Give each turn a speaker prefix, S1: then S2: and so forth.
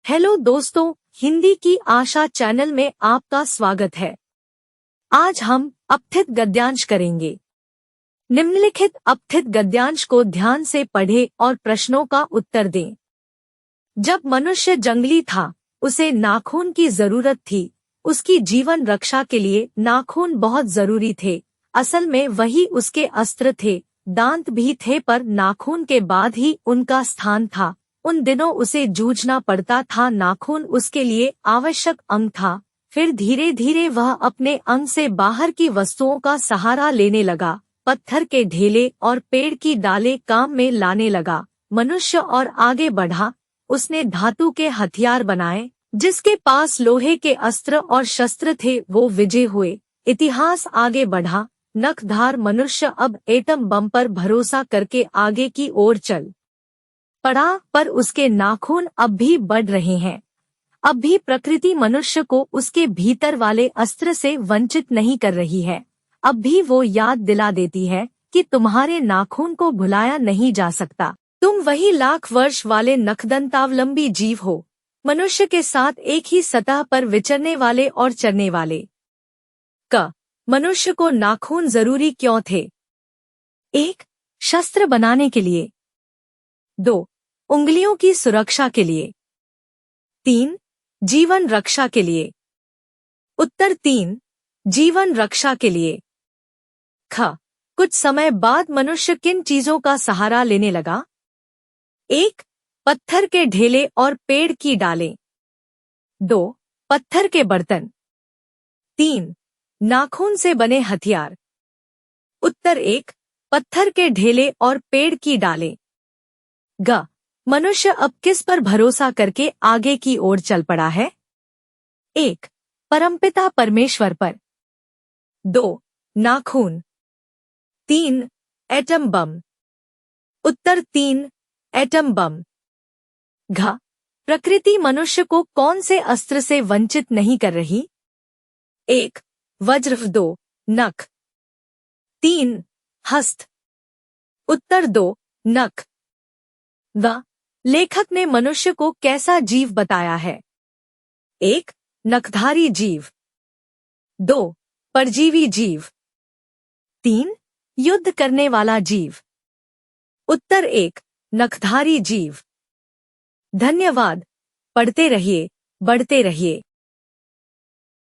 S1: Hello दोस्तों, हिंदी की आशा channel में आपका स्वागत है। आज हम अपठित गद्यांश करेंगे। निम्नलिखित अपठित गद्यांश को ध्यान से पढ़ें और प्रश्नों का उत्तर दें। जब मनुष्य जंगली था, उसे नाखून की जरूरत थी। उसकी जीवन रक्षा के लिए नाखून बहुत जरूरी थे। असल में वही उसके अस्त्र थे। दांत भी थे, पर नाखून के बाद ही उनका स्थान था। उन दिनों उसे जूझना पड़ता था। नाखून उसके लिए आवश्यक अंग था। फिर धीरे धीरे वह अपने अंग से बाहर की वस्तुओं का सहारा लेने लगा। पत्थर के ढेले और पेड़ की डालें काम में लाने लगा। मनुष्य और आगे बढ़ा। उसने धातु के हथियार बनाए। जिसके पास लोहे के अस्त्र और शस्त्र थे, वो विजयी हुए। इतिहास आगे बढ़ा। नखधार मनुष्य अब एटम बम पर भरोसा करके आगे की ओर चल पड़ा, पर उसके नाखून अब भी बढ़ रहे हैं। अब भी प्रकृति मनुष्य को उसके भीतर वाले अस्त्र से वंचित नहीं कर रही है। अब भी वो याद दिला देती है कि तुम्हारे नाखून को भुलाया नहीं जा सकता। तुम वही लाख वर्ष वाले नखदंतावलंबी जीव हो, मनुष्य के साथ एक ही सतह पर विचरने वाले और चरने वाले। मनुष्य को नाखून जरूरी क्यों थे? 1. शस्त्र बनाने के लिए। 2. उंगलियों की सुरक्षा के लिए। 3. जीवन रक्षा के लिए। उत्तर 3. जीवन रक्षा के लिए। कुछ समय बाद मनुष्य किन चीजों का सहारा लेने लगा? 1. पत्थर के ढेले और पेड़ की डालें। 2. पत्थर के बर्तन। 3. नाखून से बने हथियार। उत्तर 1. पत्थर के ढेले और पेड़ की डालें। मनुष्य अब किस पर भरोसा करके आगे की ओर चल पड़ा है? 1. परमपिता परमेश्वर पर। 2. नाखून। 3. Atom bomb. उत्तर 3. Atom bomb. प्रकृति मनुष्य को कौन से अस्त्र से वंचित नहीं कर रही? 1. वज्र। 2. नख। 3. हस्त। उत्तर 2. नख। लेखक ने मनुष्य को कैसा जीव बताया है? 1. नखधारी जीव। 2. परजीवी जीव। 3. युद्ध करने वाला जीव। उत्तर 1. नखधारी जीव। धन्यवाद। पढ़ते रहिए, बढ़ते रहिए।